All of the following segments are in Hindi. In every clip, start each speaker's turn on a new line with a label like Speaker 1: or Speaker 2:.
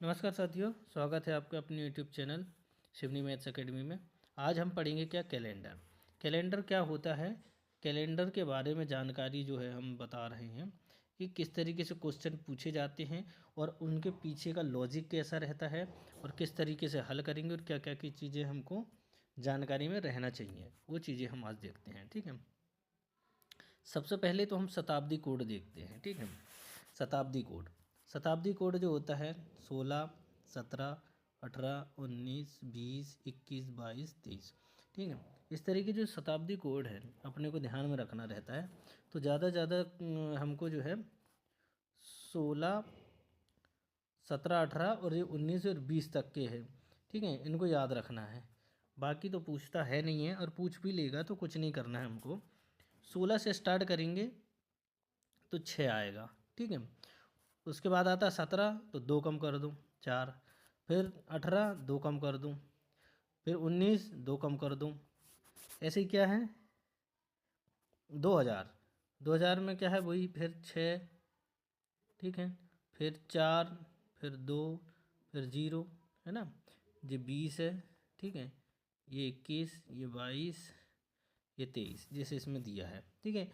Speaker 1: नमस्कार साथियों, स्वागत है आपका अपने YouTube channel Shivani maths academy में। आज हम पढ़ेंगे क्या कैलेंडर। कैलेंडर क्या होता है, कैलेंडर के बारे में जानकारी जो है हम बता रहे हैं कि किस तरीके से क्वेश्चन पूछे जाते हैं और उनके पीछे का लॉजिक कैसा रहता है और किस तरीके से हल करेंगे और क्या क्या की चीज़ें हमको जानकारी में रहना चाहिए, वो चीज़ें हम आज देखते हैं। ठीक है, सबसे पहले तो हम शताब्दी कोड देखते हैं। ठीक है, शताब्दी कोड जो होता है 16, 17, 18, 19, 20, 21, 22, 23। ठीक है, इस तरीके जो शताब्दी कोड है अपने को ध्यान में रखना रहता है। तो ज़्यादा ज़्यादा हमको जो है 16, 17, 18 और ये 19 और 20 तक के हैं। ठीक है, इनको याद रखना है। बाकी तो पूछता है नहीं है, और पूछ भी लेगा तो कुछ नहीं करना है हमको। 16 से स्टार्ट करेंगे तो 6 आएगा। ठीक है, उसके बाद आता है 17, तो 2 कम कर दूँ 4, फिर 18 2 कम कर दूँ, फिर 19 2 कम कर दूँ। ऐसे ही क्या है 2000 में क्या है वही फिर 6। ठीक है, फिर 4, फिर 2, फिर 0, है ना। ये 20 है। ठीक है, ये 21, ये 22, ये 23 जैसे इसमें दिया है। ठीक है,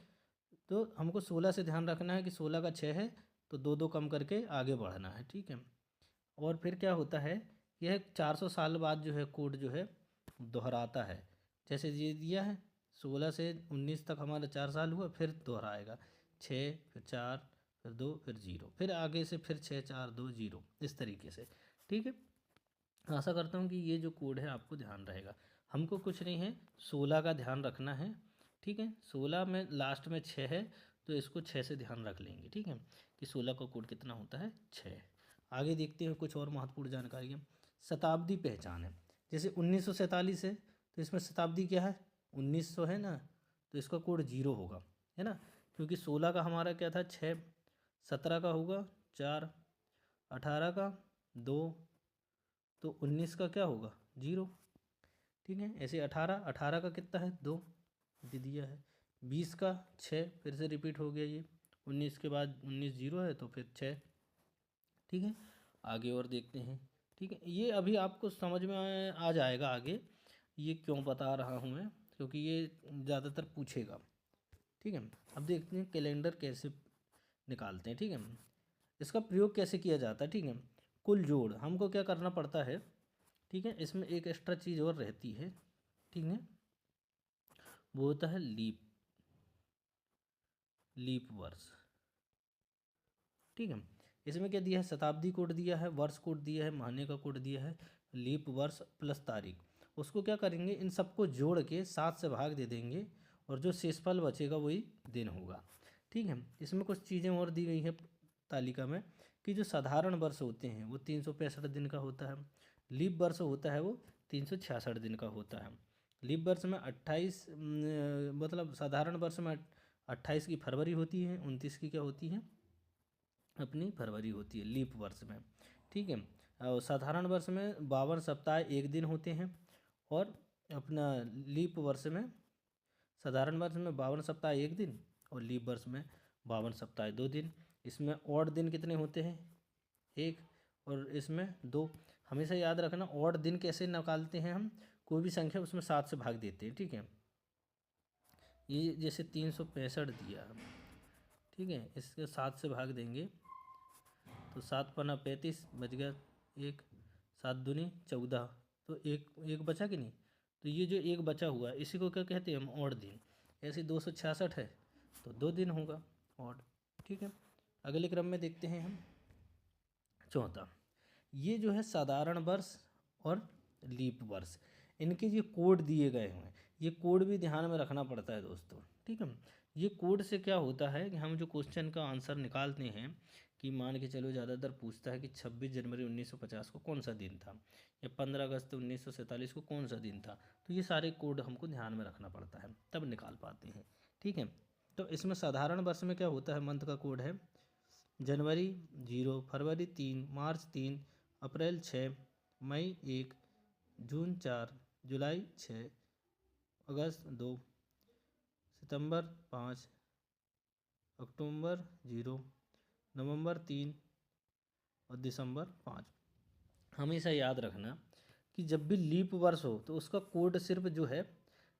Speaker 1: तो हमको 16 से ध्यान रखना है कि 16 का 6 है तो 2 2 कम करके आगे बढ़ना है। ठीक है, और फिर क्या होता है, यह 400 साल बाद जो है कोड जो है दोहराता है। जैसे ये दिया है 16 से 19 तक हमारा 4 साल हुआ, फिर दोहराएगा 6, फिर 4, फिर 2, फिर 0, फिर आगे से फिर 6 4 2 0 इस तरीके से। ठीक है, आशा करता हूँ कि ये जो कोड है आपको ध्यान रहेगा। हमको कुछ नहीं है, 16 का ध्यान रखना है। ठीक है, 16 में लास्ट में 6 है तो इसको 6 से ध्यान रख लेंगे। ठीक है, कि 16 का कोड कितना होता है 6। आगे देखते हैं कुछ और महत्वपूर्ण जानकारियाँ। शताब्दी पहचान है, जैसे 1947 है तो इसमें शताब्दी क्या है 1900 है ना, तो इसका कोड 0 होगा, है ना। क्योंकि 16 का हमारा क्या था 6, 17 का होगा 4, 18 का 2, तो 19 का क्या होगा 0। ठीक है, ऐसे 18 का कितना है 2, ये दिया है। 20 का 6, फिर से रिपीट हो गया ये। 19 के बाद 19 0 है तो फिर 6। ठीक है, आगे और देखते हैं। ठीक है, ये अभी आपको समझ में आ जाएगा आगे ये क्यों बता रहा हूँ मैं, क्योंकि ये ज़्यादातर पूछेगा। ठीक है, अब देखते हैं कैलेंडर कैसे निकालते हैं। ठीक है, इसका प्रयोग कैसे किया जाता है। ठीक है, कुल जोड़ हमको क्या करना पड़ता है। ठीक है, इसमें एक एक्स्ट्रा चीज़ और रहती है। ठीक है, वो होता है लीप वर्ष। ठीक है, इसमें क्या दिया है शताब्दी कोड दिया है, वर्ष कोड दिया है, महीने का कोड दिया है, लीप वर्ष प्लस तारीख। उसको क्या करेंगे, इन सबको जोड़ के 7 से भाग दे देंगे और जो शेषफल बचेगा वही दिन होगा। ठीक है, इसमें कुछ चीज़ें और दी गई है तालिका में कि जो साधारण वर्ष होते हैं वो 365 दिन का होता है, लीप वर्ष होता है वो 366 दिन का होता है। लीप वर्ष में 28 मतलब साधारण वर्ष में 28 की फरवरी होती है, 29 की क्या होती है अपनी फरवरी होती है लीप वर्ष में। ठीक है, और साधारण वर्ष में 52 सप्ताह एक दिन होते हैं, और अपना लीप वर्ष में साधारण वर्ष में 52 सप्ताह एक दिन और लीप वर्ष में 52 सप्ताह 2 दिन। इसमें ऑड दिन कितने होते हैं 1, और इसमें 2। हमेशा याद रखना ऑड दिन कैसे निकालते हैं हम, कोई भी संख्या उसमें 7 से भाग देते हैं। ठीक है, ये जैसे 365 दिया हम, ठीक है, इसके 7 से भाग देंगे तो 7 पन्ना 35 बच गया 1, 7 दूनी 14, तो एक एक बचा कि नहीं। तो ये जो एक बचा हुआ है इसी को क्या कहते हैं हम ऑड दिन। ऐसे 266 है तो 2 दिन होगा ऑड। ठीक है, अगले क्रम में देखते हैं हम चौथा। ये जो है साधारण वर्ष और लीप वर्ष, इनके ये कोड दिए गए हैं, ये कोड भी ध्यान में रखना पड़ता है दोस्तों। ठीक है, ये कोड से क्या होता है कि हम जो क्वेश्चन का आंसर निकालते हैं, कि मान के चलो ज़्यादातर पूछता है कि 26 जनवरी 1950 को कौन सा दिन था, या 15 अगस्त 1947 को कौन सा दिन था, तो ये सारे कोड हमको ध्यान में रखना पड़ता है तब निकाल पाते हैं। ठीक है, तो इसमें साधारण वर्ष में क्या होता है, मंथ का कोड है जनवरी 0, फरवरी 3, मार्च 3, अप्रैल 6, मई 1, जून 4, जुलाई 6, अगस्त 2, सितंबर 5, अक्टूबर 0, नवंबर 3 और दिसंबर 5। हमेशा याद रखना कि जब भी लीप वर्ष हो तो उसका कोड सिर्फ जो है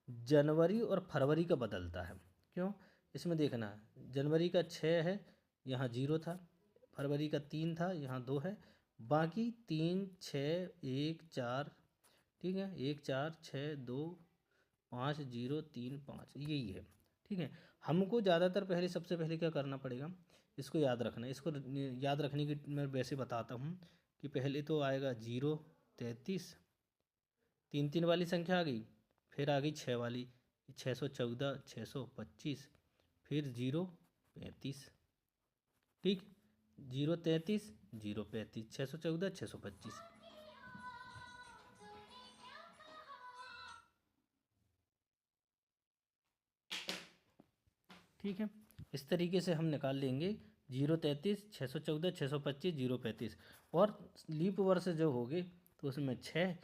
Speaker 1: जनवरी और फरवरी का बदलता है। क्यों? इसमें देखना, जनवरी का 6 है, यहाँ 0 था, फरवरी का 3 था, यहाँ 2 है, बाकी 3 6 1 4, ठीक है, 1 4 6 2 5 0 3 5 यही है। ठीक है, हमको ज़्यादातर पहले सबसे पहले क्या करना पड़ेगा, इसको याद रखना। इसको याद रखने की मैं वैसे बताता हूँ कि पहले तो आएगा 0 33, 3 3 वाली संख्या आ गई, फिर आ गई 6 वाली, 614 625, फिर 0 35। ठीक, 0 33 0 35 614 625। ठीक है, इस तरीके से हम निकाल लेंगे 0 33 614 625 0 35। और लीप वर्ष जो होगे तो उसमें 6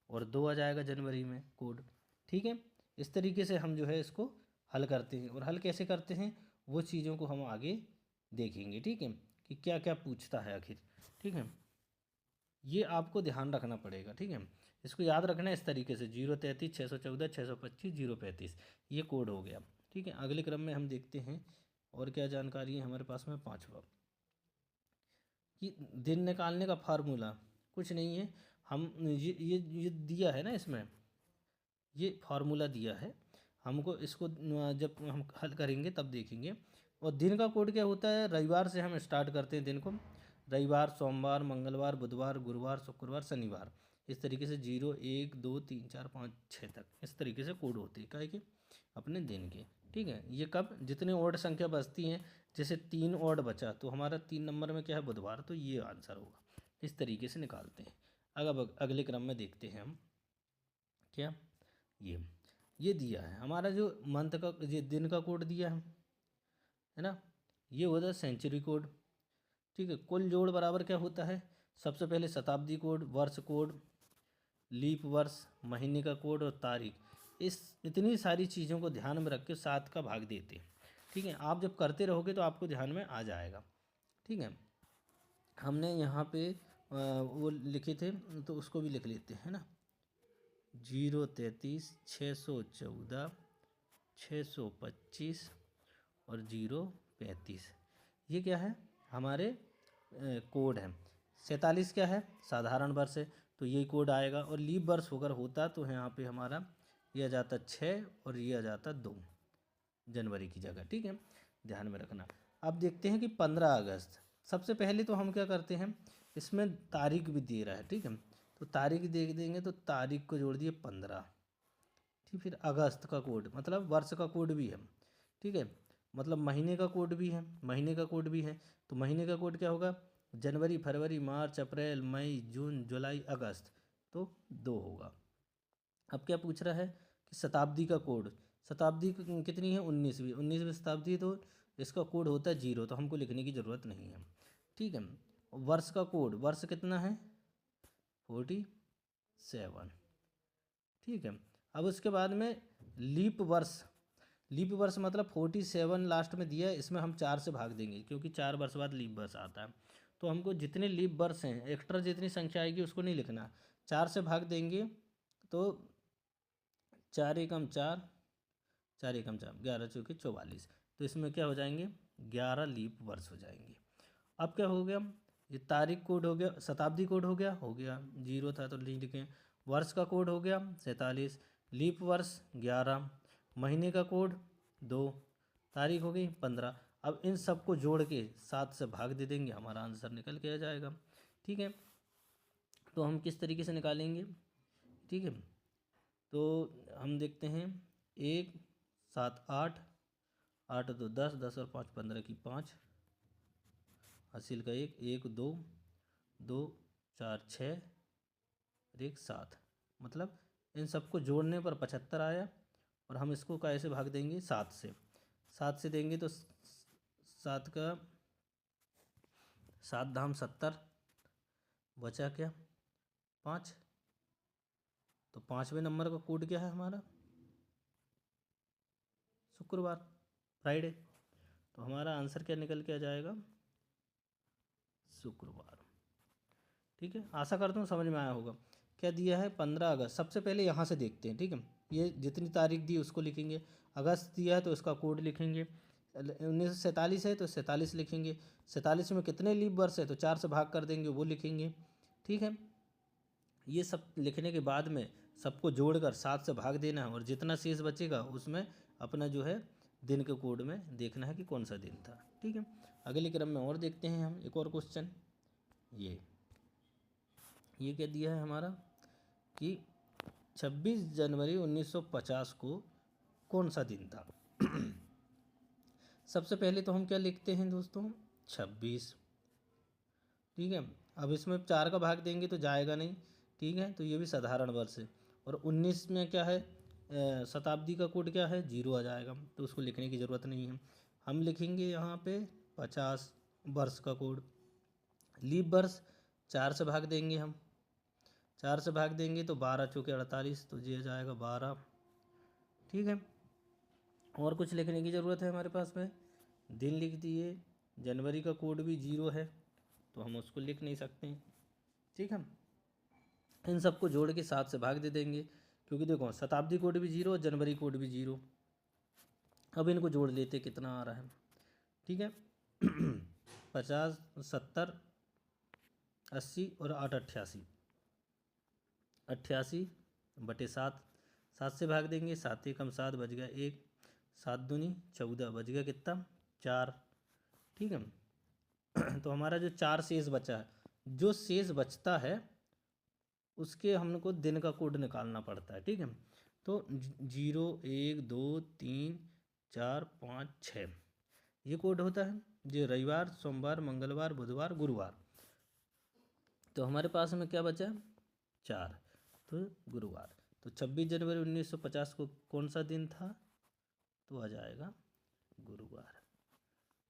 Speaker 1: और 2 आ जाएगा जनवरी में कोड। ठीक है, इस तरीके से हम जो है इसको हल करते हैं, और हल कैसे करते हैं वो चीज़ों को हम आगे देखेंगे। ठीक है, कि क्या क्या पूछता है आखिर। ठीक है, ये आपको ध्यान रखना पड़ेगा। ठीक है, इसको याद रखना है इस तरीके से, 0 33 614 625 0 35, ये कोड हो गया। ठीक है, अगले क्रम में हम देखते हैं और क्या जानकारी है हमारे पास में। पाँचवा, कि दिन निकालने का फार्मूला कुछ नहीं है, हम ये दिया है ना, इसमें ये फार्मूला दिया है हमको, इसको जब हम हल करेंगे तब देखेंगे। और दिन का कोड क्या होता है, रविवार से हम स्टार्ट करते हैं दिन को, रविवार सोमवार मंगलवार बुधवार गुरुवार शुक्रवार शनिवार, इस तरीके से 0 1 2 3 4 5 6 तक इस तरीके से कोड होते हैं काहे के, अपने दिन के। ठीक है, ये कब, जितने ऑड संख्या बचती हैं, जैसे 3 ऑड बचा तो हमारा 3 नंबर में क्या है, बुधवार, तो ये आंसर होगा। इस तरीके से निकालते हैं। अब अगले क्रम में देखते हैं हम, क्या ये दिया है हमारा जो मंथ का, ये दिन का कोड दिया है ना, ये होता है सेंचुरी कोड। ठीक है, कुल जोड़ बराबर क्या होता है, सबसे पहले शताब्दी कोड, वर्ष कोड, लीप वर्ष, महीने का कोड और तारीख। इस इतनी सारी चीज़ों को ध्यान में रख के 7 का भाग देते हैं। ठीक है, आप जब करते रहोगे तो आपको ध्यान में आ जाएगा। ठीक है, हमने यहाँ पे वो लिखे थे तो उसको भी लिख लेते हैं ना, 0 33 614 625 और 0 35, ये क्या है, हमारे कोड है। 47 क्या है, साधारण वर्ष है, तो यही कोड आएगा। और लीप वर्ष होकर होता तो यहाँ पे हमारा ये आ जाता 6 और ये आ जाता 2 जनवरी की जगह। ठीक है, ध्यान में रखना। अब देखते हैं कि 15 अगस्त, सबसे पहले तो हम क्या करते हैं, इसमें तारीख भी दे रहा है। ठीक है, तो तारीख दे देंगे तो तारीख को जोड़ दिए 15। ठीक, फिर अगस्त का कोड मतलब वर्ष का कोड भी है। ठीक है, मतलब महीने का कोड भी है, महीने का कोड भी है, तो महीने का कोड क्या होगा, जनवरी फरवरी मार्च अप्रैल मई जून जुलाई अगस्त, तो 2 होगा। अब क्या पूछ रहा है कि शताब्दी का कोड, शताब्दी कितनी है, 19वीं, 19वीं शताब्दी, तो इसका कोड होता है 0, तो हमको लिखने की ज़रूरत नहीं है। ठीक है, वर्ष का कोड, वर्ष कितना है, 47। ठीक है, अब उसके बाद में लीप वर्ष, लीप वर्ष मतलब 47 लास्ट में दिया है, इसमें हम 4 से भाग देंगे क्योंकि 4 वर्ष बाद लीप वर्ष आता है। तो हमको जितने लीप वर्ष हैं, एक्स्ट्रा जितनी संख्या आएगी उसको नहीं लिखना, 4 से भाग देंगे तो 4 एकम 4, 4 एकम 4, 11 चौके 44, तो इसमें क्या हो जाएंगे, 11 लीप वर्ष हो जाएंगे। अब क्या हो गया, ये तारीख कोड हो गया, शताब्दी कोड हो गया 0 था तो नहीं लिखे। वर्ष का कोड हो गया 47, लीप वर्ष 11, महीने का कोड 2, तारीख हो गई 15। अब इन सबको जोड़ के 7 से भाग दे देंगे, हमारा आंसर निकल के आ जाएगा। ठीक है, तो हम किस तरीके से निकालेंगे। ठीक है, तो हम देखते हैं, 1 7 8, 8 2 10, 10 और 5 15 की 5, हासिल का 1 1 2 2 4 6 और 1 7, मतलब इन सबको जोड़ने पर 75 आया। और हम इसको कैसे भाग देंगे, 7 से, 7 से देंगे तो 7 का 7 धाम 70, बचा क्या 5, तो 5वें नंबर का कोड क्या है हमारा, शुक्रवार, फ्राइडे, तो हमारा आंसर क्या निकल के आ जाएगा, शुक्रवार। ठीक है, आशा करता हूँ समझ में आया होगा। क्या दिया है 15 अगस्त, सबसे पहले यहाँ से देखते हैं। ठीक है, ये जितनी तारीख दी उसको लिखेंगे। अगस्त दिया है तो इसका कोड लिखेंगे। 1947 है तो 47 लिखेंगे। 47 में कितने लीप वर्ष है तो 4 से भाग कर देंगे, वो लिखेंगे। ठीक है, ये सब लिखने के बाद में सबको जोड़कर 7 से भाग देना है और जितना शेष बचेगा उसमें अपना जो है दिन के कोड में देखना है कि कौन सा दिन था। ठीक है, अगले क्रम में और देखते हैं हम एक और क्वेश्चन। ये क्या दिया है हमारा कि 26 जनवरी 1950 को कौन सा दिन था। सबसे पहले तो हम क्या लिखते हैं दोस्तों, 26। ठीक है, अब इसमें 4 का भाग देंगे तो जाएगा नहीं। ठीक है, तो ये भी साधारण वर्ष है। और 19 में क्या है, शताब्दी का कोड क्या है, 0 आ जाएगा, तो उसको लिखने की ज़रूरत नहीं है। हम लिखेंगे यहाँ पे 50 वर्ष का कोड। लीप वर्ष 4 से भाग देंगे हम, 4 से भाग देंगे तो 12 चौके 48, तो ये जाएगा 12। ठीक है, और कुछ लिखने की ज़रूरत है हमारे पास में, दिन लिख दिए। जनवरी का कोड भी 0 है तो हम उसको लिख नहीं सकते हैं। ठीक है, इन सबको जोड़ के 7 से भाग दे देंगे, क्योंकि देखो शताब्दी कोड भी 0, जनवरी कोड भी 0। अब इनको जोड़ लेते कितना आ रहा है। ठीक है, 50, 70, 80 और 8 88, 88/7, 7 से भाग देंगे, 7 एकम 7 बच गया 1, 7 दूनी 14 बच गया कितना, 4। ठीक है, तो हमारा जो 4 शेष बचा है, जो शेष बचता है उसके हमको दिन का कोड निकालना पड़ता है। ठीक है, तो 0 1 2 3 4 5 6 ये कोड होता है। जो रविवार, सोमवार, मंगलवार, बुधवार, गुरुवार, तो हमारे पास में क्या बचा, 4, तो गुरुवार। तो 26 जनवरी 1950 को कौन सा दिन था, तो आ जाएगा गुरुवार।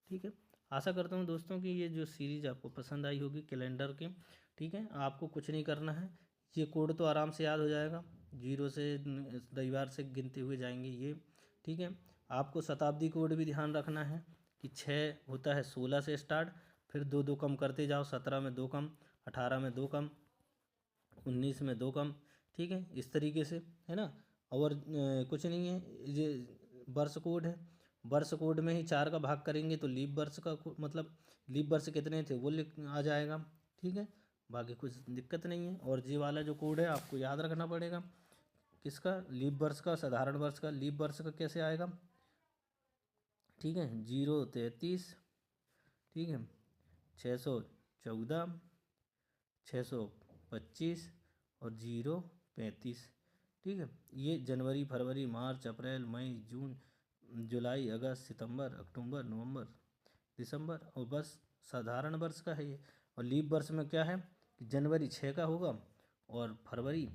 Speaker 1: ठीक है, आशा करता हूँ दोस्तों कि ये जो सीरीज़ आपको पसंद आई होगी कैलेंडर के। ठीक है, आपको कुछ नहीं करना है, ये कोड तो आराम से याद हो जाएगा, 0 से रविवार से गिनते हुए जाएंगे ये। ठीक है, आपको शताब्दी कोड भी ध्यान रखना है कि 6 होता है 16 से स्टार्ट, फिर 2 2 कम करते जाओ, 17 में 2 कम, 18 में 2 कम, 19 में 2 कम। ठीक है, इस तरीके से है ना। और कुछ नहीं है, ये वर्ष कोड है, वर्ष कोड में ही 4 का भाग करेंगे तो लीप वर्ष का मतलब लीप वर्ष कितने थे वो लिख आ जाएगा। ठीक है, बाकी कुछ दिक्कत नहीं है। और जी वाला जो कोड है आपको याद रखना पड़ेगा, किसका, लीप वर्ष का, साधारण वर्ष का। लीप वर्ष का कैसे आएगा, ठीक है, 033, ठीक है, 614, 625 और 035। ठीक है, ये जनवरी, फरवरी, मार्च, अप्रैल, मई, जून, जुलाई, अगस्त, सितंबर, अक्टूबर, नवंबर, दिसंबर, और बस साधारण वर्ष का है ये। और लीप वर्ष में क्या है कि जनवरी 6 का होगा और फरवरी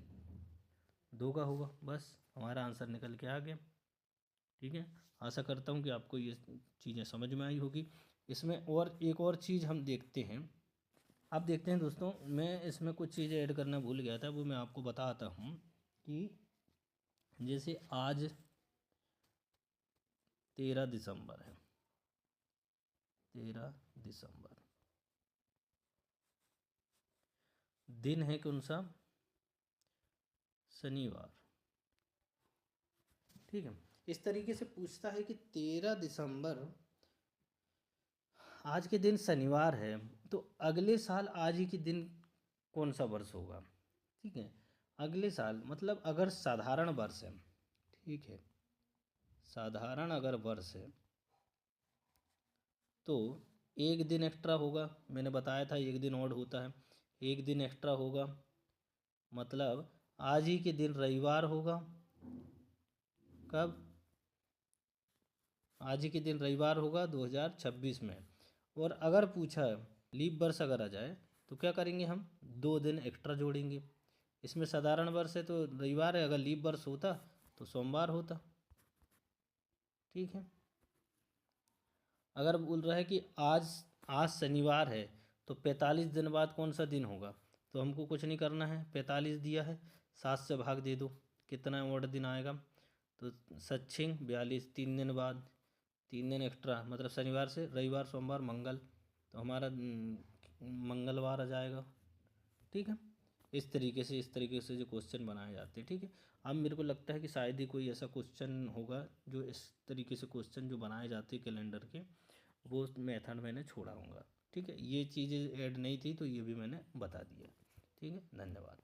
Speaker 1: 2 का होगा। बस हमारा आंसर निकल के आ गया। ठीक है, आशा करता हूँ कि आपको ये चीज़ें समझ में आई होगी। इसमें और एक और चीज़ हम देखते हैं, आप देखते हैं दोस्तों, मैं इसमें कुछ चीज़ें ऐड करना भूल गया था, वो मैं आपको बताता हूँ कि जैसे आज 13 दिसंबर है, 13 दिसंबर दिन है कौन सा, शनिवार। ठीक है, इस तरीके से पूछता है कि 13 दिसंबर आज के दिन शनिवार है, तो अगले साल आज ही के दिन कौन सा वर्ष होगा। ठीक है, अगले साल मतलब अगर साधारण वर्ष है, ठीक है, साधारण अगर वर्ष है तो एक दिन एक्स्ट्रा होगा, मैंने बताया था एक दिन और होता है, एक दिन एक्स्ट्रा होगा, मतलब आज ही के दिन रविवार होगा। कब, आज ही के दिन रविवार होगा 2026 में। और अगर पूछा लीप वर्ष अगर आ जाए तो क्या करेंगे, हम 2 दिन एक्स्ट्रा जोड़ेंगे। इसमें साधारण वर्ष है तो रविवार है, अगर लीप वर्ष होता तो सोमवार होता। ठीक है, अगर बोल रहा है कि आज आज शनिवार है तो 45 दिन बाद कौन सा दिन होगा, तो हमको कुछ नहीं करना है, 45 दिया है, 7 से भाग दे दो, कितना और दिन आएगा, तो 7 42, 3 दिन बाद, 3 दिन एक्स्ट्रा, मतलब शनिवार से रविवार, सोमवार, मंगल, तो हमारा मंगलवार आ जाएगा। ठीक है। इस तरीके से जो क्वेश्चन बनाए जाते हैं, ठीक है। अब मेरे को लगता है कि शायद ही कोई ऐसा क्वेश्चन होगा जो इस तरीके से क्वेश्चन जो बनाए जाते हैं कैलेंडर के, वो मेथड मैंने छोड़ा होगा, ठीक है। ये चीज़ें ऐड नहीं थी तो ये भी मैंने बता दिया, ठीक है। धन्यवाद।